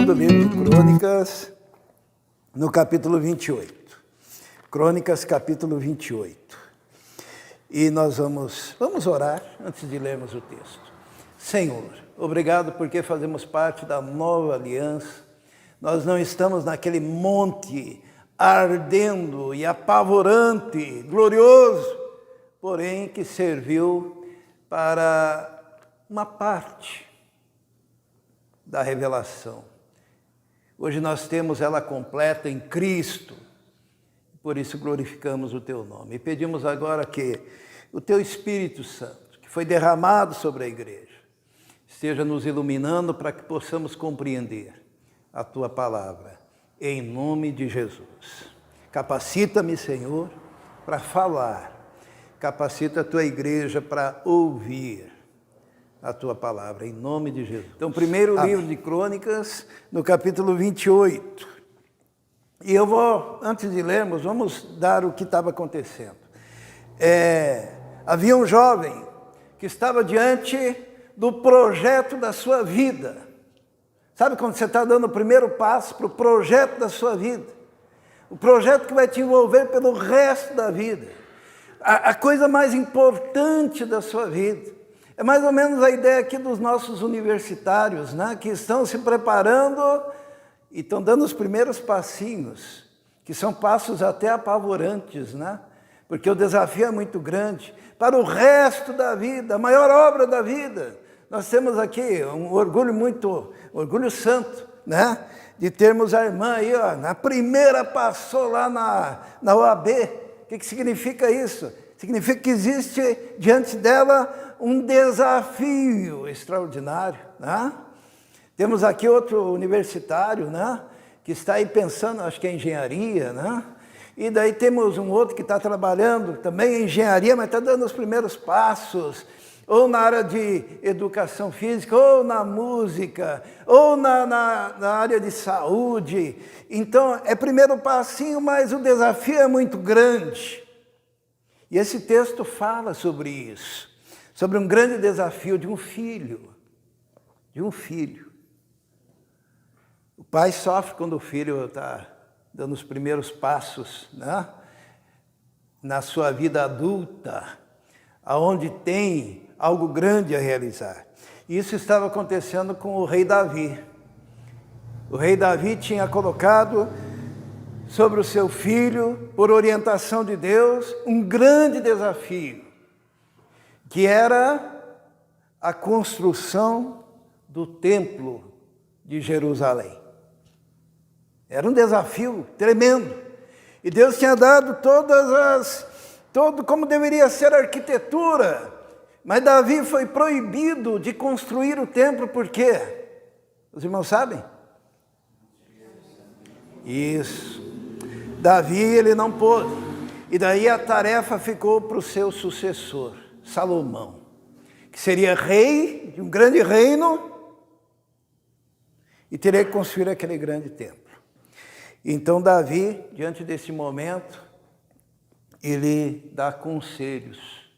segundo livro de Crônicas, no capítulo 28. Crônicas, capítulo 28. E nós vamos orar antes de lermos o texto. Senhor, obrigado porque fazemos parte da nova aliança. Nós não estamos naquele monte ardendo e apavorante, glorioso, porém que serviu para uma parte da revelação. Hoje nós temos ela completa em Cristo, por isso glorificamos o Teu nome. E pedimos agora que o Teu Espírito Santo, que foi derramado sobre a igreja, esteja nos iluminando para que possamos compreender a Tua palavra, em nome de Jesus. Capacita-me, Senhor, para falar, capacita a Tua igreja para ouvir a Tua palavra, em nome de Jesus. Então, primeiro livro de Crônicas, no capítulo 28. E eu vou, antes de lermos, vamos dar o que estava acontecendo. Havia um jovem que estava diante do projeto da sua vida. Sabe quando você está dando o primeiro passo para o projeto da sua vida? O projeto que vai te envolver pelo resto da vida. A coisa mais importante da sua vida. É mais ou menos a ideia aqui dos nossos universitários, né? Que estão se preparando e estão dando os primeiros passinhos, que são passos até apavorantes, né? Porque o desafio é muito grande. Para o resto da vida, a maior obra da vida. Nós temos aqui um orgulho santo, né? De termos a irmã aí, ó, na primeira passou lá na OAB. O que significa isso? Significa que existe diante dela um desafio extraordinário, né? Temos aqui outro universitário, né? Que está aí pensando, acho que é engenharia, né? E daí temos um outro que está trabalhando também em engenharia, mas está dando os primeiros passos, ou na área de educação física, ou na música, ou na área de saúde. Então, é primeiro passinho, mas o desafio é muito grande. E esse texto fala sobre isso, sobre um grande desafio de um filho, O pai sofre quando o filho está dando os primeiros passos, né? Na sua vida adulta, aonde tem algo grande a realizar. E isso estava acontecendo com o rei Davi. O rei Davi tinha colocado sobre o seu filho, por orientação de Deus, um grande desafio, que era a construção do templo de Jerusalém. Era um desafio tremendo. E Deus tinha dado todo como deveria ser a arquitetura. Mas Davi foi proibido de construir o templo, por quê? Os irmãos sabem? Isso. Davi, ele não pôde. E daí a tarefa ficou para o seu sucessor, Salomão, que seria rei de um grande reino e teria que construir aquele grande templo. Então Davi, diante desse momento, ele dá conselhos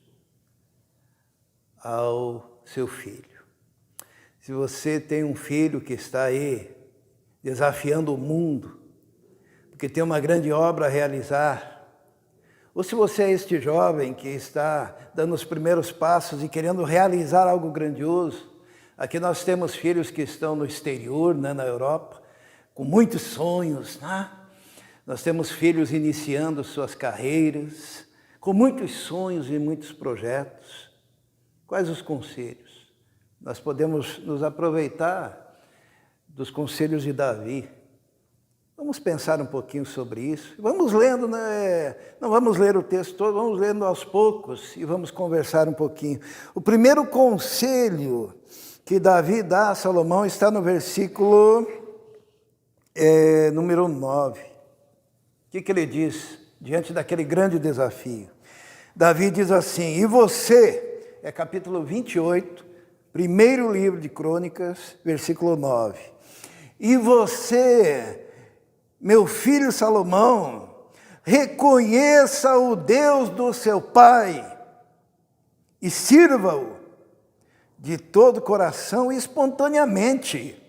ao seu filho. Se você tem um filho que está aí desafiando o mundo, porque tem uma grande obra a realizar, ou se você é este jovem que está dando os primeiros passos e querendo realizar algo grandioso, aqui nós temos filhos que estão no exterior, né, na Europa, com muitos sonhos, né? Nós temos filhos iniciando suas carreiras, com muitos sonhos e muitos projetos. Quais os conselhos? Nós podemos nos aproveitar dos conselhos de Davi. Vamos pensar um pouquinho sobre isso. Vamos lendo, né? Não vamos ler o texto todo, vamos lendo aos poucos e vamos conversar um pouquinho. O primeiro conselho que Davi dá a Salomão está no versículo número 9. O que ele diz diante daquele grande desafio? Davi diz assim: e você, é capítulo 28, primeiro livro de Crônicas, versículo 9. E você, meu filho Salomão, reconheça o Deus do seu pai e sirva-o de todo o coração e espontaneamente,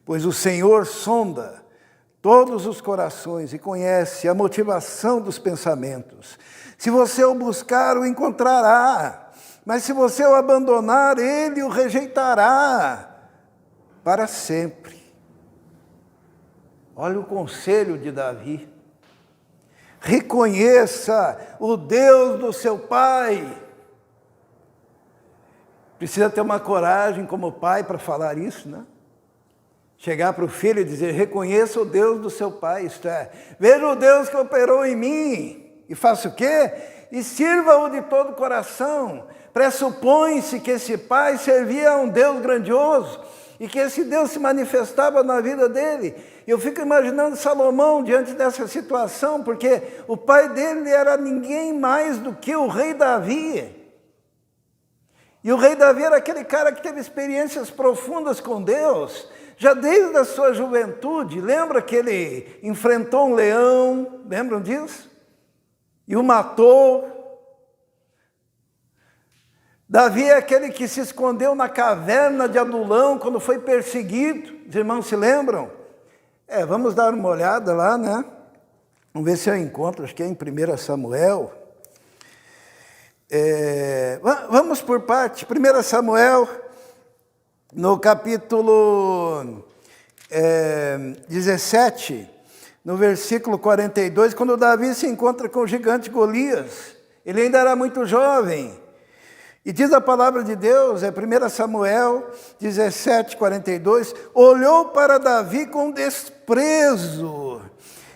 pois o Senhor sonda todos os corações e conhece a motivação dos pensamentos. Se você o buscar, o encontrará, mas se você o abandonar, ele o rejeitará para sempre. Olha o conselho de Davi. Reconheça o Deus do seu pai. Precisa ter uma coragem como pai para falar isso, né? Chegar para o filho e dizer, reconheça o Deus do seu pai, isto é, veja o Deus que operou em mim, e faça o quê? E sirva-o de todo o coração. Pressupõe-se que esse pai servia a um Deus grandioso, e que esse Deus se manifestava na vida dele. E eu fico imaginando Salomão diante dessa situação, porque o pai dele era ninguém mais do que o rei Davi. E o rei Davi era aquele cara que teve experiências profundas com Deus, já desde a sua juventude. Lembra que ele enfrentou um leão, lembram disso? E o matou. Davi é aquele que se escondeu na caverna de Adulão quando foi perseguido. Os irmãos se lembram? Vamos dar uma olhada lá, né? Vamos ver se eu encontro, acho que é em 1 Samuel. Vamos por parte. 1 Samuel, no capítulo 17, no versículo 42, quando Davi se encontra com o gigante Golias. Ele ainda era muito jovem. E diz a palavra de Deus, 1 Samuel 17, 42, olhou para Davi com desprezo,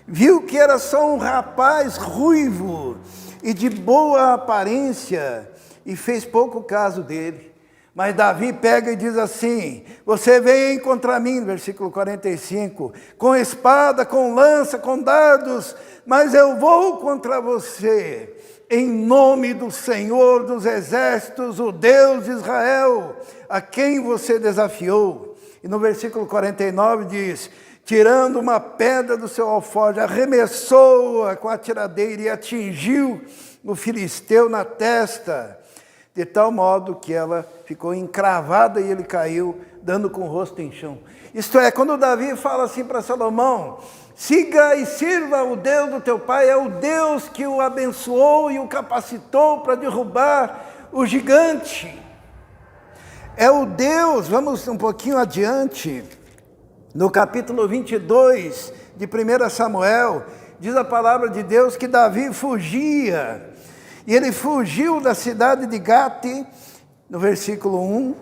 viu que era só um rapaz ruivo e de boa aparência, e fez pouco caso dele. Mas Davi pega e diz assim, você vem contra mim, versículo 45, com espada, com lança, com dardos, mas eu vou contra você, em nome do Senhor dos exércitos, o Deus de Israel, a quem você desafiou. E no versículo 49 diz, tirando uma pedra do seu alforje, arremessou-a com a tiradeira e atingiu o filisteu na testa, de tal modo que ela ficou encravada e ele caiu, dando com o rosto em chão. Isto é, quando Davi fala assim para Salomão, siga e sirva o Deus do teu pai, é o Deus que o abençoou e o capacitou para derrubar o gigante. É o Deus, vamos um pouquinho adiante, no capítulo 22 de 1 Samuel, diz a palavra de Deus que Davi fugia, e ele fugiu da cidade de Gate, no versículo 1,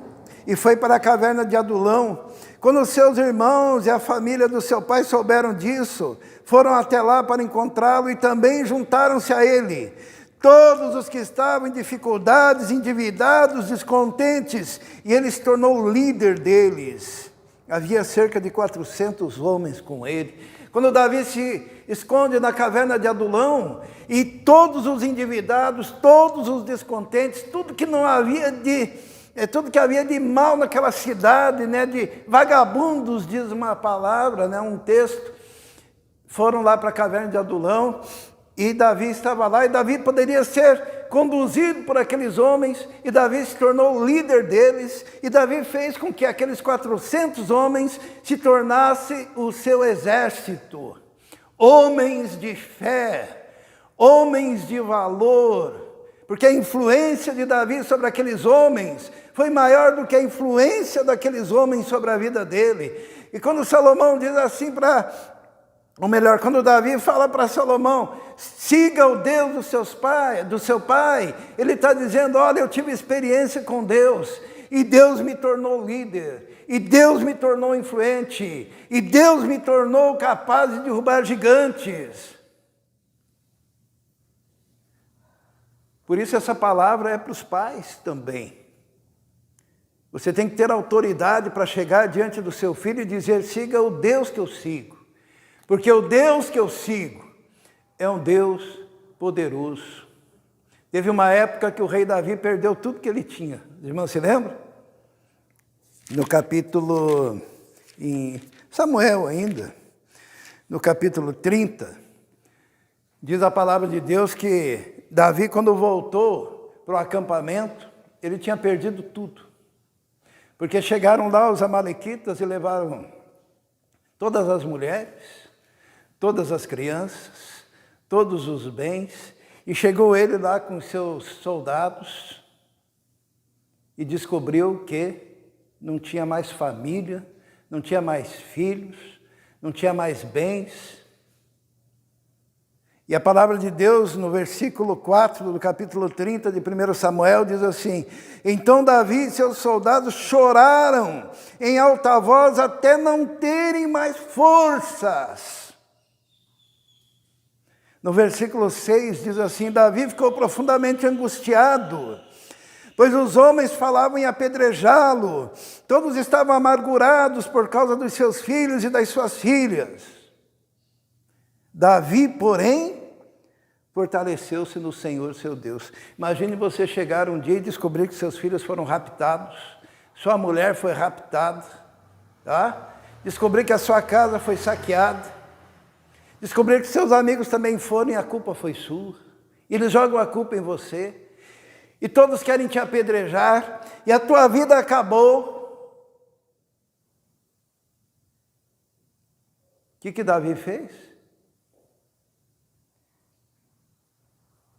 e foi para a caverna de Adulão. Quando os seus irmãos e a família do seu pai souberam disso, foram até lá para encontrá-lo e também juntaram-se a ele. Todos os que estavam em dificuldades, endividados, descontentes, e ele se tornou o líder deles. Havia cerca de 400 homens com ele. Quando Davi se esconde na caverna de Adulão, e todos os endividados, todos os descontentes, tudo que havia de mal naquela cidade, né, de vagabundos, diz uma palavra, né, um texto, foram lá para a caverna de Adulão, e Davi estava lá, e Davi poderia ser conduzido por aqueles homens, e Davi se tornou o líder deles, e Davi fez com que aqueles 400 homens se tornassem o seu exército, homens de fé, homens de valor, porque a influência de Davi sobre aqueles homens foi maior do que a influência daqueles homens sobre a vida dele. E quando Salomão diz assim quando Davi fala para Salomão, siga o Deus do seu pai, ele está dizendo, olha, eu tive experiência com Deus, e Deus me tornou líder, e Deus me tornou influente, e Deus me tornou capaz de derrubar gigantes. Por isso essa palavra é para os pais também. Você tem que ter autoridade para chegar diante do seu filho e dizer, siga o Deus que eu sigo. Porque o Deus que eu sigo é um Deus poderoso. Teve uma época que o rei Davi perdeu tudo que ele tinha. Os irmãos se lembram? No capítulo, em Samuel ainda, no capítulo 30, diz a palavra de Deus que Davi, quando voltou para o acampamento, ele tinha perdido tudo. Porque chegaram lá os amalequitas e levaram todas as mulheres, todas as crianças, todos os bens, e chegou ele lá com seus soldados e descobriu que não tinha mais família, não tinha mais filhos, não tinha mais bens. E a palavra de Deus, no versículo 4 do capítulo 30 de 1 Samuel, diz assim: então Davi e seus soldados choraram em alta voz até não terem mais forças. No versículo 6 diz assim: Davi ficou profundamente angustiado, pois os homens falavam em apedrejá-lo, todos estavam amargurados por causa dos seus filhos e das suas filhas. Davi, porém, fortaleceu-se no Senhor seu Deus. Imagine você chegar um dia e descobrir que seus filhos foram raptados, sua mulher foi raptada, tá? Descobrir que a sua casa foi saqueada, descobrir que seus amigos também foram e a culpa foi sua. Eles jogam a culpa em você. E todos querem te apedrejar. E a tua vida acabou. O que Davi fez?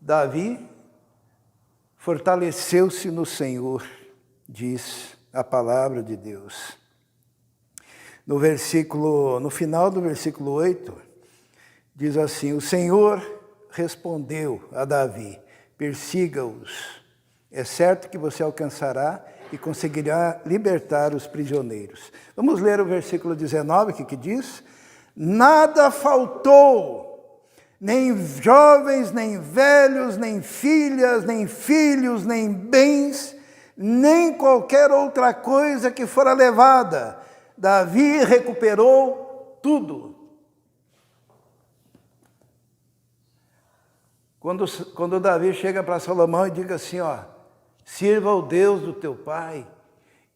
Davi fortaleceu-se no Senhor, diz a palavra de Deus. No final do versículo 8, diz assim: o Senhor respondeu a Davi: persiga-os, é certo que você alcançará e conseguirá libertar os prisioneiros. Vamos ler o versículo 19, que diz: nada faltou, nem jovens, nem velhos, nem filhas, nem filhos, nem bens, nem qualquer outra coisa que fora levada. Davi recuperou tudo. Quando Davi chega para Salomão e diz assim, sirva o Deus do teu pai,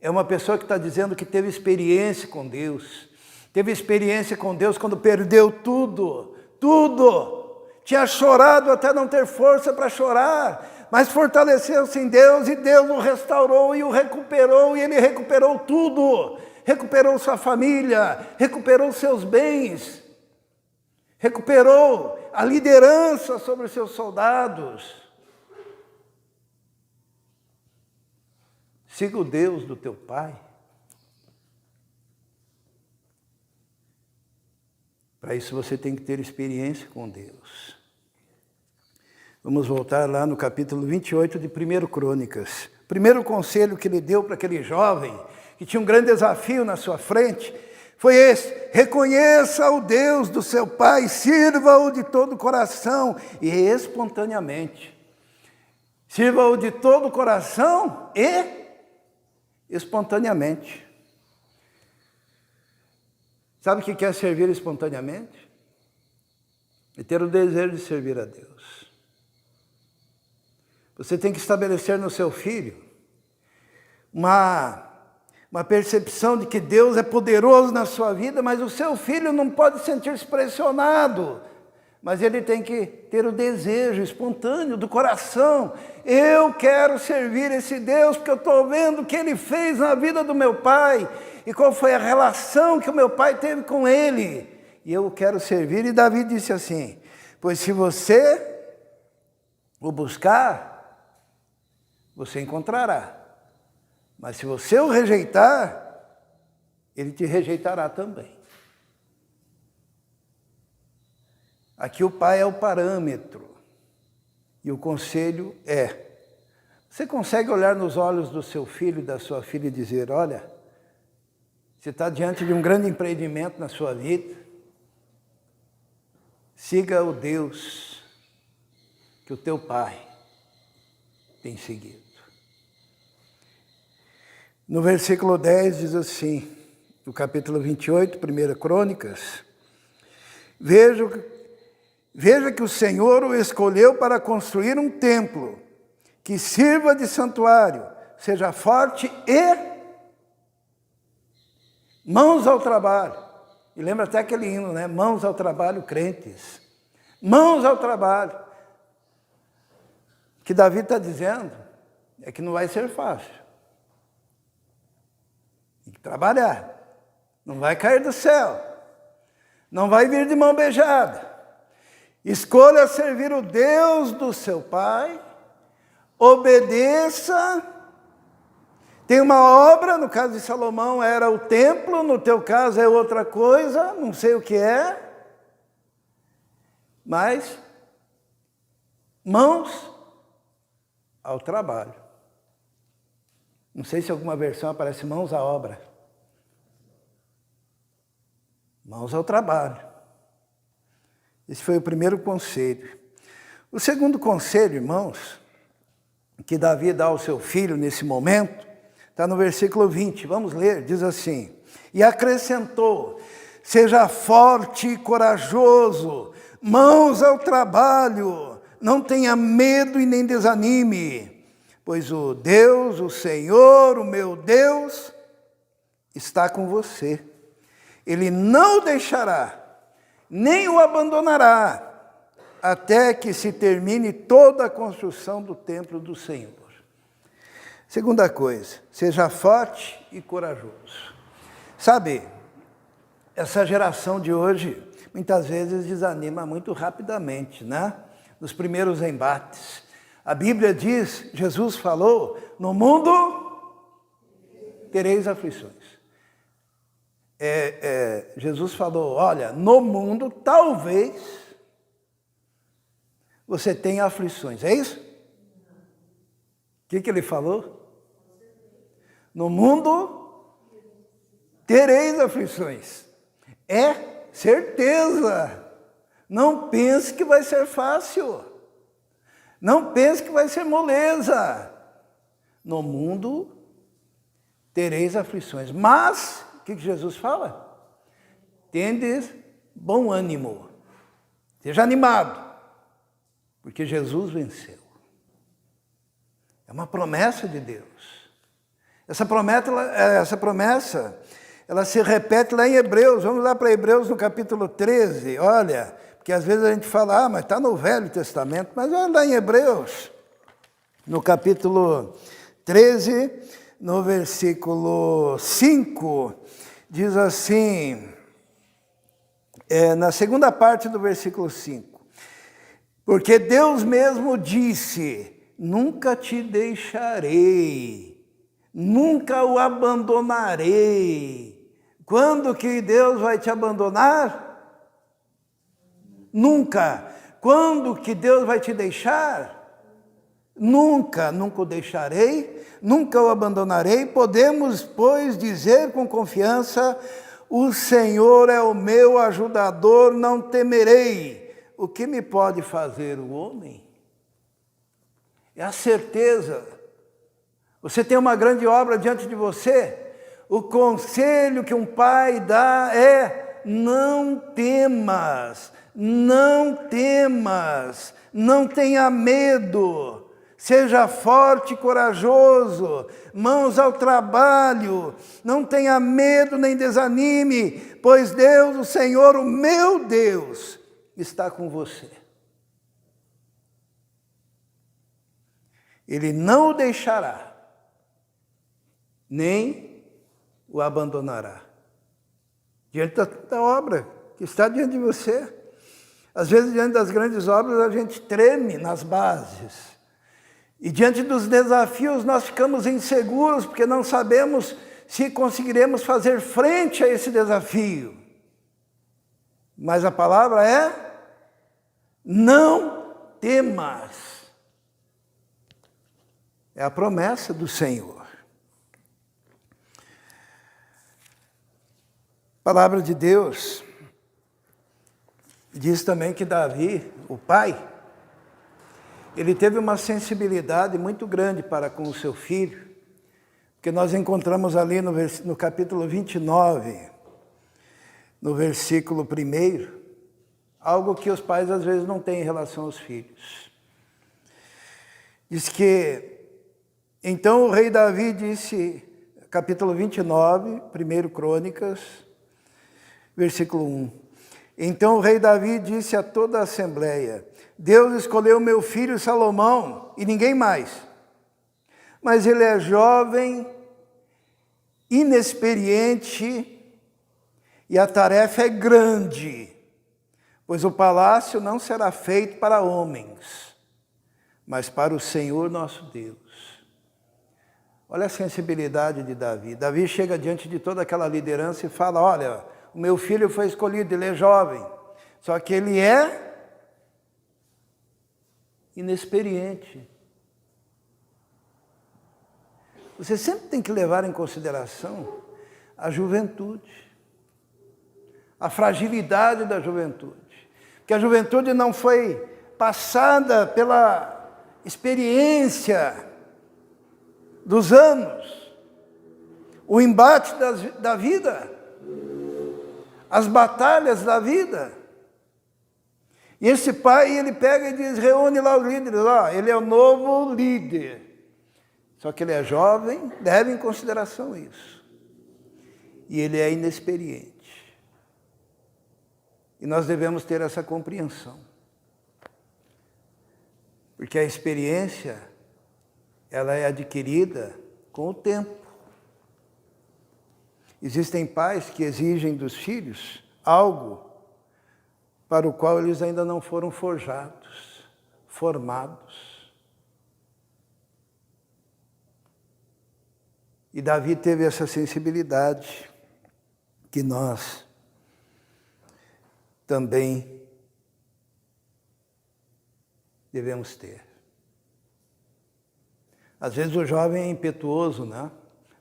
é uma pessoa que está dizendo que teve experiência com Deus. Teve experiência com Deus quando perdeu tudo. Tinha chorado até não ter força para chorar, mas fortaleceu-se em Deus e Deus o restaurou e o recuperou, e ele recuperou tudo. Recuperou sua família, recuperou seus bens, recuperou a liderança sobre os seus soldados. Siga o Deus do teu pai. Para isso você tem que ter experiência com Deus. Vamos voltar lá no capítulo 28 de 1 Crônicas. O primeiro conselho que ele deu para aquele jovem, que tinha um grande desafio na sua frente, foi esse: reconheça o Deus do seu pai, sirva-o de todo o coração e espontaneamente. Sirva-o de todo o coração e espontaneamente. Sabe o que é servir espontaneamente? É ter o desejo de servir a Deus. Você tem que estabelecer no seu filho uma percepção de que Deus é poderoso na sua vida, mas o seu filho não pode sentir-se pressionado, mas ele tem que ter o desejo espontâneo do coração. Eu quero servir esse Deus porque eu estou vendo o que Ele fez na vida do meu pai e qual foi a relação que o meu pai teve com Ele. E eu quero servir. E Davi disse assim: pois se você o buscar, você encontrará. Mas se você o rejeitar, Ele te rejeitará também. Aqui o pai é o parâmetro. E o conselho é: você consegue olhar nos olhos do seu filho e da sua filha e dizer: olha, você está diante de um grande empreendimento na sua vida, siga o Deus que o teu pai tem seguido. No versículo 10 diz assim, no capítulo 28, 1 Crônicas: Veja que o Senhor o escolheu para construir um templo que sirva de santuário, seja forte e mãos ao trabalho. E lembra até aquele hino, né? Mãos ao trabalho, crentes. Mãos ao trabalho. O que Davi está dizendo é que não vai ser fácil. Tem que trabalhar. Não vai cair do céu. Não vai vir de mão beijada. Escolha servir o Deus do seu pai, obedeça. Tem uma obra, no caso de Salomão era o templo, no teu caso é outra coisa, não sei o que é. Mas, mãos ao trabalho. Não sei se alguma versão aparece mãos à obra. Mãos ao trabalho. Esse foi o primeiro conselho. O segundo conselho, irmãos, que Davi dá ao seu filho nesse momento, está no versículo 20. Vamos ler, diz assim: e acrescentou: seja forte e corajoso, mãos ao trabalho, não tenha medo e nem desanime, pois o Deus, o Senhor, o meu Deus, está com você. Ele não o deixará, nem o abandonará, até que se termine toda a construção do templo do Senhor. Segunda coisa, seja forte e corajoso. Sabe, essa geração de hoje, muitas vezes desanima muito rapidamente, né? Nos primeiros embates. A Bíblia diz, Jesus falou, no mundo tereis aflições. Jesus falou, olha, no mundo talvez você tenha aflições, é isso? O que ele falou? No mundo tereis aflições. É certeza. Não pense que vai ser fácil. Não pense que vai ser moleza. No mundo tereis aflições. Mas, o que Jesus fala? Tendes bom ânimo. Seja animado. Porque Jesus venceu. É uma promessa de Deus. Essa promessa, ela se repete lá em Hebreus. Vamos lá para Hebreus no capítulo 13. Olha, porque às vezes a gente fala, mas está no Velho Testamento. Mas olha lá em Hebreus, no capítulo 13, no versículo 5, diz assim, na segunda parte do versículo 5. Porque Deus mesmo disse, nunca te deixarei, nunca o abandonarei. Quando que Deus vai te abandonar? Nunca. Quando que Deus vai te deixar? Nunca, nunca o deixarei, nunca o abandonarei. Podemos, pois, dizer com confiança, o Senhor é o meu ajudador, não temerei. O que me pode fazer o homem? É a certeza. Você tem uma grande obra diante de você. O conselho que um pai dá é: não temas, não temas, não tenha medo. Seja forte e corajoso, mãos ao trabalho, não tenha medo nem desanime, pois Deus, o Senhor, o meu Deus, está com você. Ele não o deixará, nem o abandonará. Diante da obra que está diante de você. Às vezes, diante das grandes obras, a gente treme nas bases. E diante dos desafios, nós ficamos inseguros, porque não sabemos se conseguiremos fazer frente a esse desafio. Mas a palavra é: não temas. É a promessa do Senhor. A palavra de Deus diz também que Davi, o pai, ele teve uma sensibilidade muito grande para com o seu filho, porque nós encontramos ali no capítulo 29, no versículo 1, algo que os pais às vezes não têm em relação aos filhos. Diz que, então o rei Davi disse, capítulo 29, 1 Crônicas, versículo 1. Então o rei Davi disse a toda a assembleia: Deus escolheu meu filho Salomão e ninguém mais. Mas ele é jovem, inexperiente E a tarefa é grande, pois o palácio não será feito para homens, mas para o Senhor nosso Deus. Olha a sensibilidade de Davi. Davi chega diante de toda aquela liderança e fala, olha, o meu filho foi escolhido, ele é jovem, só que ele é inexperiente. Você sempre tem que levar em consideração a juventude, a fragilidade da juventude. Porque a juventude não foi passada pela experiência dos anos, o embate da vida, as batalhas da vida. E esse pai, ele pega e diz, reúne lá os líderes, ele é o novo líder. Só que ele é jovem, leve em consideração isso. E ele é inexperiente. E nós devemos ter essa compreensão. Porque a experiência, ela é adquirida com o tempo. Existem pais que exigem dos filhos algo para o qual eles ainda não foram forjados, formados. E Davi teve essa sensibilidade que nós também devemos ter. Às vezes o jovem é impetuoso, né?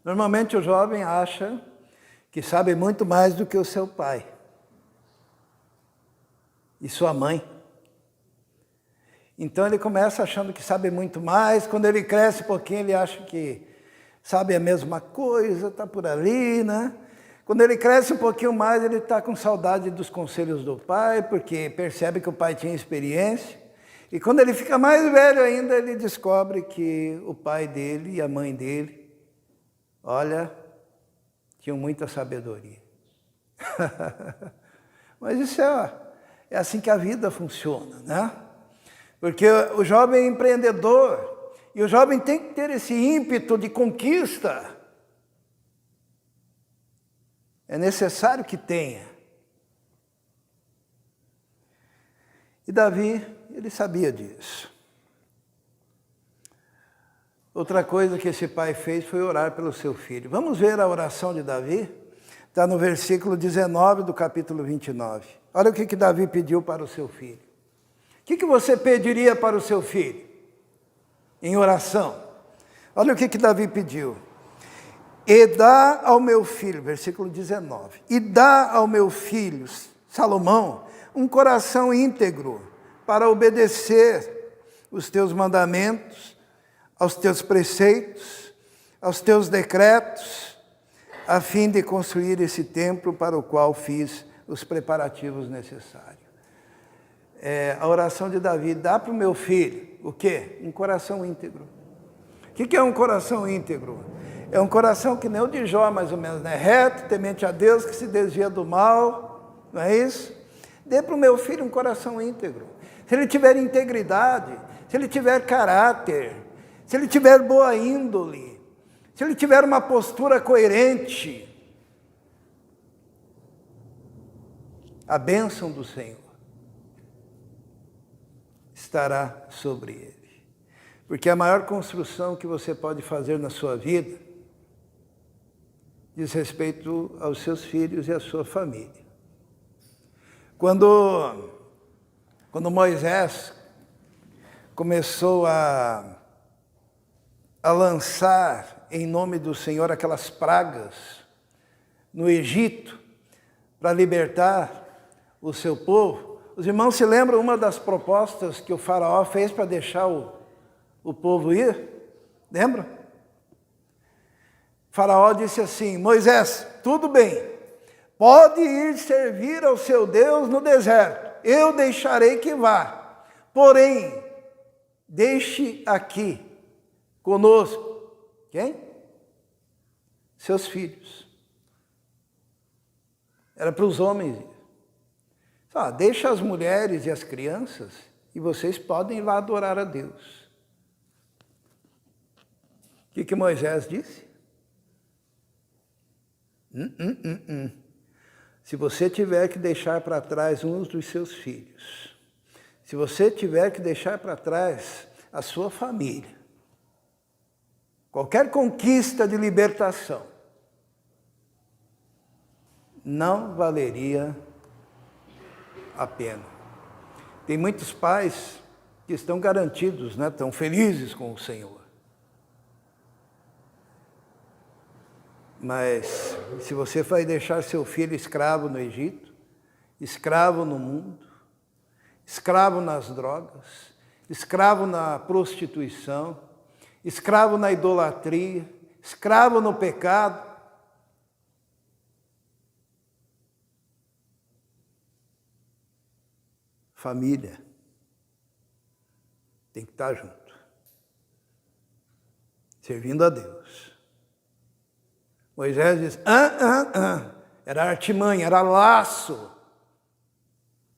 Normalmente o jovem acha que sabe muito mais do que o seu pai e sua mãe. Então ele começa achando que sabe muito mais, quando ele cresce um pouquinho ele acha que sabe a mesma coisa, está por ali, né? Quando ele cresce um pouquinho mais, ele está com saudade dos conselhos do pai, porque percebe que o pai tinha experiência. E quando ele fica mais velho ainda, ele descobre que o pai dele e a mãe dele, olha, tinham muita sabedoria. Mas isso é assim que a vida funciona, né? Porque o jovem é empreendedor, e o jovem tem que ter esse ímpeto de conquista. É necessário que tenha. E Davi, ele sabia disso. Outra coisa que esse pai fez foi orar pelo seu filho. Vamos ver a oração de Davi? Está no versículo 19 do capítulo 29. Olha o que Davi pediu para o seu filho. O que você pediria para o seu filho? Em oração. Olha o que Davi pediu. E dá ao meu filho, versículo 19, e dá ao meu filho, Salomão, um coração íntegro para obedecer os teus mandamentos, aos teus preceitos, aos teus decretos, a fim de construir esse templo para o qual fiz os preparativos necessários. A oração de Davi, dá para o meu filho, o quê? Um coração íntegro. O que é um coração íntegro? É um coração que nem o de Jó, mais ou menos, né? Reto, temente a Deus, que se desvia do mal, não é isso? Dê para o meu filho um coração íntegro. Se ele tiver integridade, se ele tiver caráter, se ele tiver boa índole, se ele tiver uma postura coerente, a bênção do Senhor estará sobre ele. Porque a maior construção que você pode fazer na sua vida diz respeito aos seus filhos e à sua família. Quando Moisés começou a lançar em nome do Senhor aquelas pragas no Egito para libertar o seu povo, os irmãos se lembram uma das propostas que o faraó fez para deixar o povo ir? Lembra? O faraó disse assim, Moisés, tudo bem, pode ir servir ao seu Deus no deserto, eu deixarei que vá, porém, deixe aqui conosco, quem? Seus filhos. Era para os homens ir. Deixa as mulheres e as crianças e vocês podem ir lá adorar a Deus. O que Moisés disse? Se você tiver que deixar para trás um dos seus filhos, se você tiver que deixar para trás a sua família, qualquer conquista de libertação, não valeria a pena. Tem muitos pais que estão garantidos, né? Estão felizes com o Senhor. Mas se você vai deixar seu filho escravo no Egito, escravo no mundo, escravo nas drogas, escravo na prostituição, escravo na idolatria, escravo no pecado, família tem que estar junto, servindo a Deus. Moisés diz, era artimanha, era laço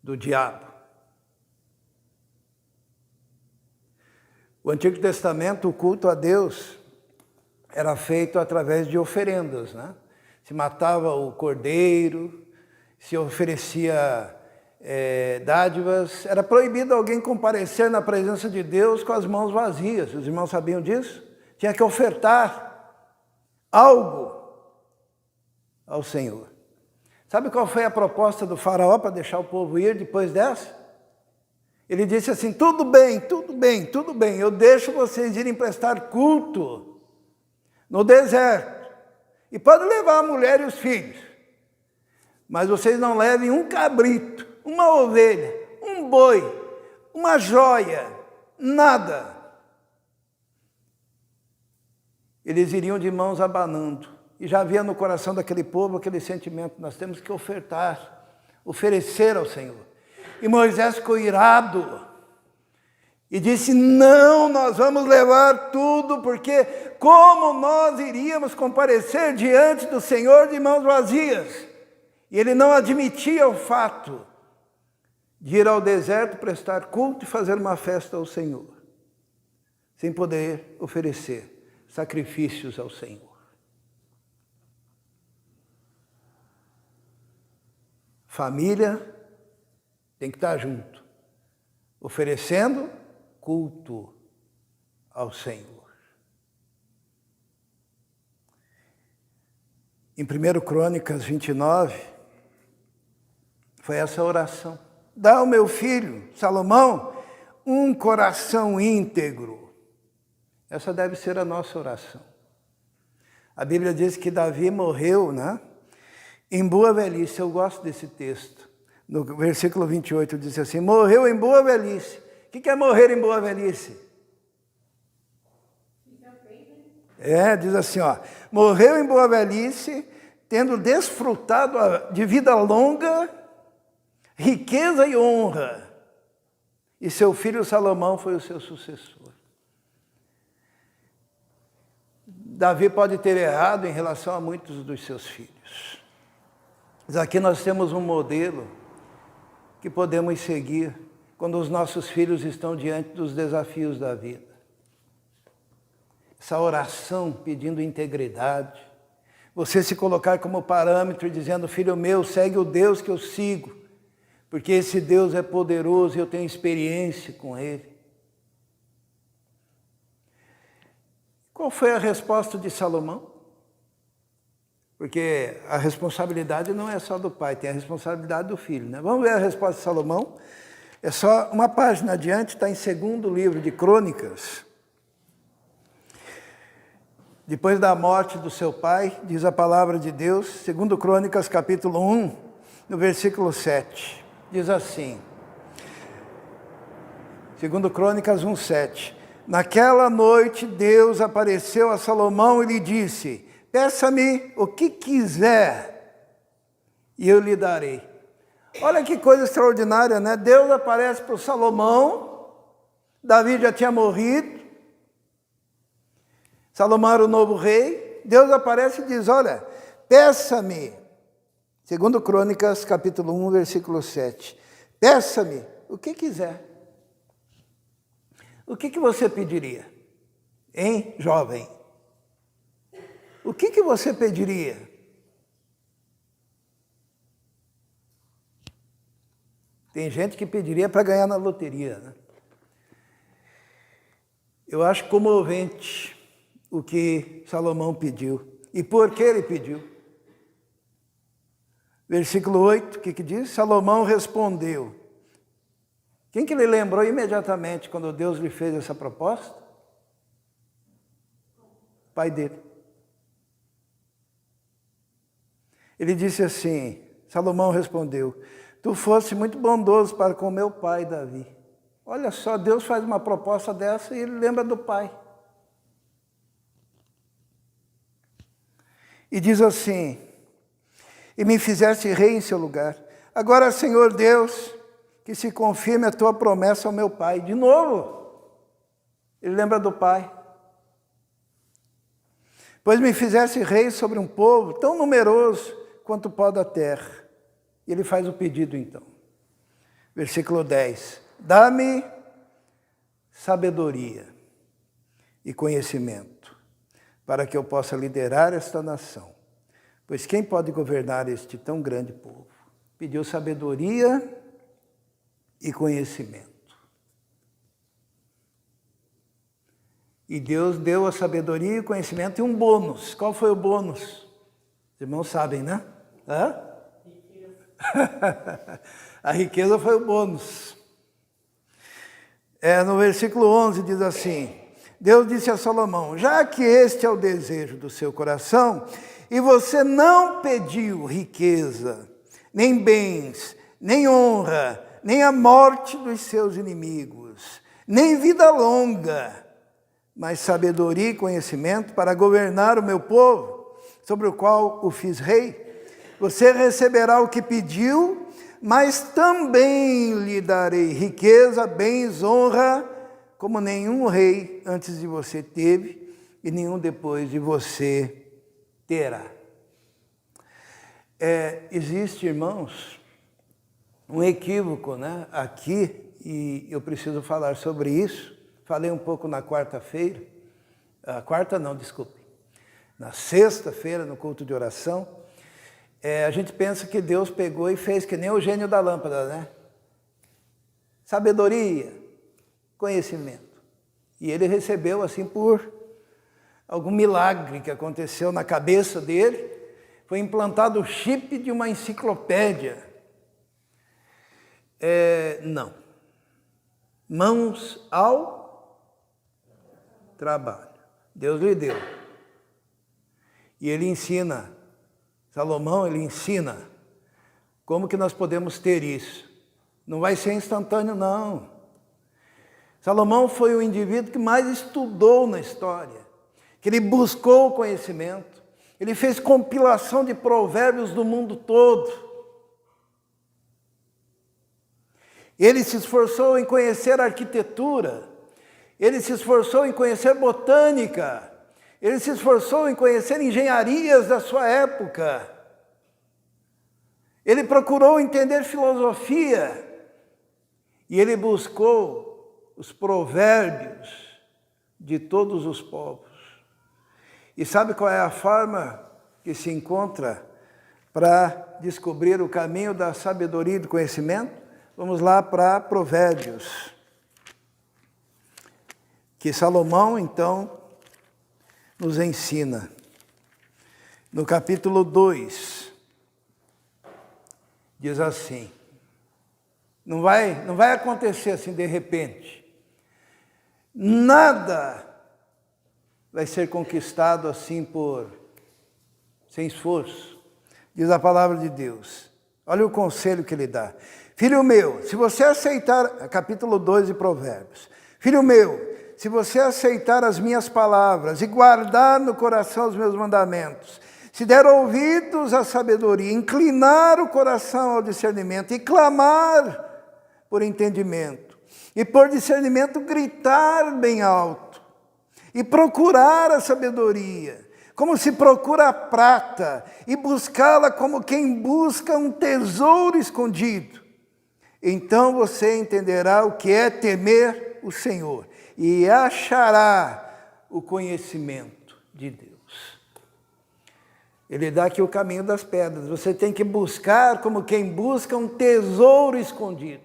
do diabo. O Antigo Testamento, o culto a Deus era feito através de oferendas, né? Se matava o cordeiro, se oferecia dádivas, era proibido alguém comparecer na presença de Deus com as mãos vazias. Os irmãos sabiam disso? Tinha que ofertar algo ao Senhor. Sabe qual foi a proposta do faraó para deixar o povo ir depois dessa? Ele disse assim, tudo bem, eu deixo vocês irem prestar culto no deserto. E pode levar a mulher e os filhos. Mas vocês não levem um cabrito, uma ovelha, um boi, uma joia, nada. Eles iriam de mãos abanando. E já havia no coração daquele povo aquele sentimento, nós temos que ofertar, oferecer ao Senhor. E Moisés ficou irado e disse, não, nós vamos levar tudo, porque como nós iríamos comparecer diante do Senhor de mãos vazias? E ele não admitia o fato de ir ao deserto, prestar culto e fazer uma festa ao Senhor, sem poder oferecer sacrifícios ao Senhor. Família tem que estar junto, oferecendo culto ao Senhor. Em 1 Crônicas 29, foi essa oração. Dá ao meu filho, Salomão, um coração íntegro. Essa deve ser a nossa oração. A Bíblia diz que Davi morreu, né? Em boa velhice. Eu gosto desse texto. No versículo 28 diz assim, morreu em boa velhice. O que é morrer em boa velhice? Diz assim, ó, morreu em boa velhice, tendo desfrutado de vida longa, riqueza e honra. E seu filho Salomão foi o seu sucessor. Davi pode ter errado em relação a muitos dos seus filhos. Mas aqui nós temos um modelo que podemos seguir quando os nossos filhos estão diante dos desafios da vida. Essa oração pedindo integridade, você se colocar como parâmetro e dizendo, filho meu, segue o Deus que eu sigo, porque esse Deus é poderoso e eu tenho experiência com Ele. Qual foi a resposta de Salomão? Porque a responsabilidade não é só do pai, tem a responsabilidade do filho, né? Vamos ver a resposta de Salomão. É só uma página adiante, está em 2º livro de Crônicas. Depois da morte do seu pai, diz a palavra de Deus, 2 Crônicas capítulo 1, no versículo 7. Diz assim, 2 Crônicas 1, 7. Naquela noite Deus apareceu a Salomão e lhe disse, peça-me o que quiser e eu lhe darei. Olha que coisa extraordinária, né? Deus aparece para o Salomão, Davi já tinha morrido, Salomão era o novo rei, Deus aparece e diz, olha, peça-me, 2 Crônicas capítulo 1, versículo 7, peça-me o que quiser. O que você pediria? Hein, jovem? O que você pediria? Tem gente que pediria para ganhar na loteria, né? Eu acho comovente o que Salomão pediu. E por que ele pediu? Versículo 8, o que diz? Salomão respondeu. Quem que ele lembrou imediatamente quando Deus lhe fez essa proposta? O pai dele. Ele disse assim, Salomão respondeu, tu foste muito bondoso para com meu pai Davi. Olha só, Deus faz uma proposta dessa e ele lembra do pai. E diz assim, e me fizeste rei em seu lugar. Agora, Senhor Deus, que se confirme a tua promessa ao meu pai. De novo, ele lembra do pai. Pois me fizeste rei sobre um povo tão numeroso quanto o pó da terra. E ele faz o pedido então. Versículo 10. Dá-me sabedoria e conhecimento, para que eu possa liderar esta nação. Pois quem pode governar este tão grande povo? Pediu sabedoria e conhecimento. E Deus deu a sabedoria e o conhecimento e um bônus. Qual foi o bônus? Os irmãos sabem, né? Hã? A riqueza foi o bônus. No versículo 11 diz assim, Deus disse a Salomão, já que este é o desejo do seu coração, e você não pediu riqueza, nem bens, nem honra, nem a morte dos seus inimigos, nem vida longa, mas sabedoria e conhecimento para governar o meu povo, sobre o qual o fiz rei. Você receberá o que pediu, mas também lhe darei riqueza, bens, honra, como nenhum rei antes de você teve, e nenhum depois de você terá. Existe, irmãos, um equívoco, né, aqui, e eu preciso falar sobre isso. Falei um pouco na quarta-feira, na sexta-feira, no culto de oração. A gente pensa que Deus pegou e fez que nem o gênio da lâmpada, né? Sabedoria, conhecimento. E ele recebeu assim por algum milagre que aconteceu na cabeça dele. Foi implantado o chip de uma enciclopédia. Não. Mãos ao trabalho. Deus lhe deu. E ele ensina. Salomão, ele ensina como que nós podemos ter isso. Não vai ser instantâneo, não. Salomão foi o indivíduo que mais estudou na história, que ele buscou o conhecimento, ele fez compilação de provérbios do mundo todo. Ele se esforçou em conhecer arquitetura, ele se esforçou em conhecer botânica, ele se esforçou em conhecer engenharias da sua época. Ele procurou entender filosofia. E ele buscou os provérbios de todos os povos. E sabe qual é a forma que se encontra para descobrir o caminho da sabedoria e do conhecimento? Vamos lá para Provérbios. Que Salomão, então, nos ensina. No capítulo 2, diz assim, não vai acontecer assim de repente. Nada vai ser conquistado assim sem esforço. Diz a palavra de Deus. Olha o conselho que ele dá. Filho meu, se você aceitar, capítulo 2 de Provérbios. Filho meu, se você aceitar as minhas palavras e guardar no coração os meus mandamentos, se der ouvidos à sabedoria, inclinar o coração ao discernimento e clamar por entendimento, e por discernimento gritar bem alto, e procurar a sabedoria, como se procura a prata, e buscá-la como quem busca um tesouro escondido, então você entenderá o que é temer o Senhor, e achará o conhecimento de Deus. Ele dá aqui o caminho das pedras. Você tem que buscar como quem busca um tesouro escondido.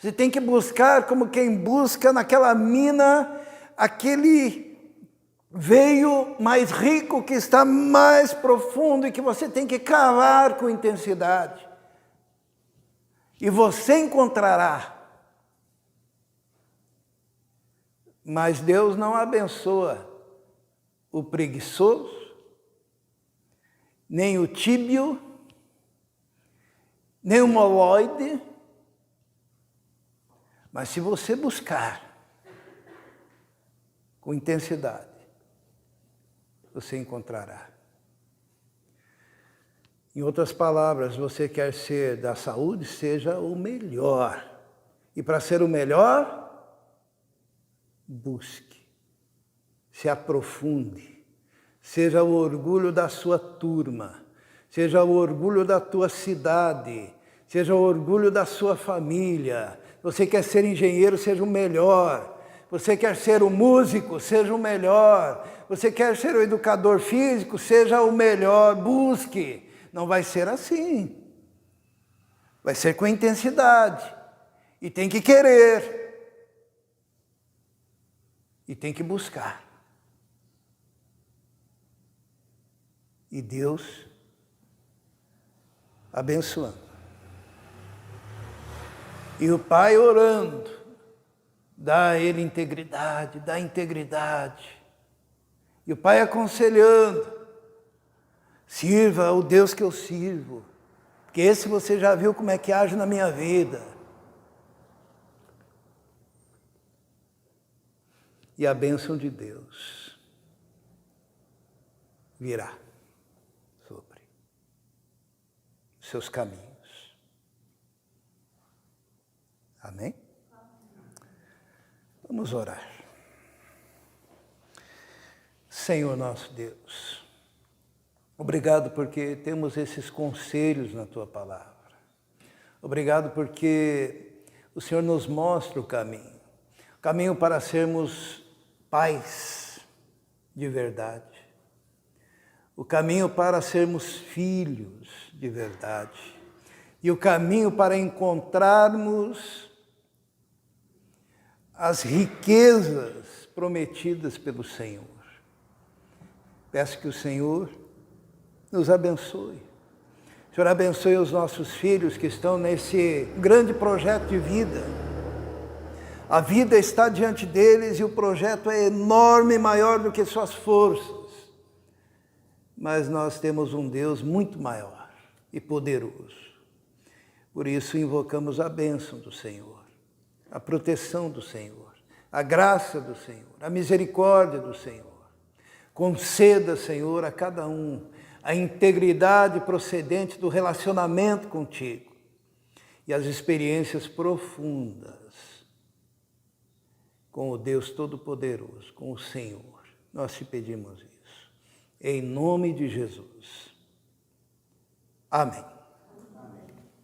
Você tem que buscar como quem busca naquela mina aquele veio mais rico que está mais profundo e que você tem que cavar com intensidade. E você encontrará. Mas Deus não abençoa o preguiçoso, nem o tíbio, nem o moloide. Mas se você buscar com intensidade, você encontrará. Em outras palavras, você quer ser da saúde, seja o melhor. E para ser o melhor, busque, se aprofunde, seja o orgulho da sua turma, seja o orgulho da tua cidade, seja o orgulho da sua família. Você quer ser engenheiro, seja o melhor. Você quer ser o músico, seja o melhor. Você quer ser o educador físico, seja o melhor. Busque. Não vai ser assim. Vai ser com intensidade. E tem que querer. E tem que buscar. E Deus abençoando. E o Pai orando, dá a ele integridade, dá integridade. E o Pai aconselhando, sirva o Deus que eu sirvo, porque esse você já viu como é que age na minha vida. E a bênção de Deus virá sobre os seus caminhos. Amém? Vamos orar. Senhor nosso Deus, obrigado porque temos esses conselhos na Tua palavra. Obrigado porque o Senhor nos mostra o caminho para sermos pais de verdade, o caminho para sermos filhos de verdade e o caminho para encontrarmos as riquezas prometidas pelo Senhor. Peço que o Senhor nos abençoe. O Senhor abençoe os nossos filhos que estão nesse grande projeto de vida. A vida está diante deles e o projeto é enorme, maior do que suas forças. Mas nós temos um Deus muito maior e poderoso. Por isso invocamos a bênção do Senhor, a proteção do Senhor, a graça do Senhor, a misericórdia do Senhor. Conceda, Senhor, a cada um a integridade procedente do relacionamento contigo e as experiências profundas com o Deus Todo-Poderoso, com o Senhor. Nós te pedimos isso. Em nome de Jesus. Amém.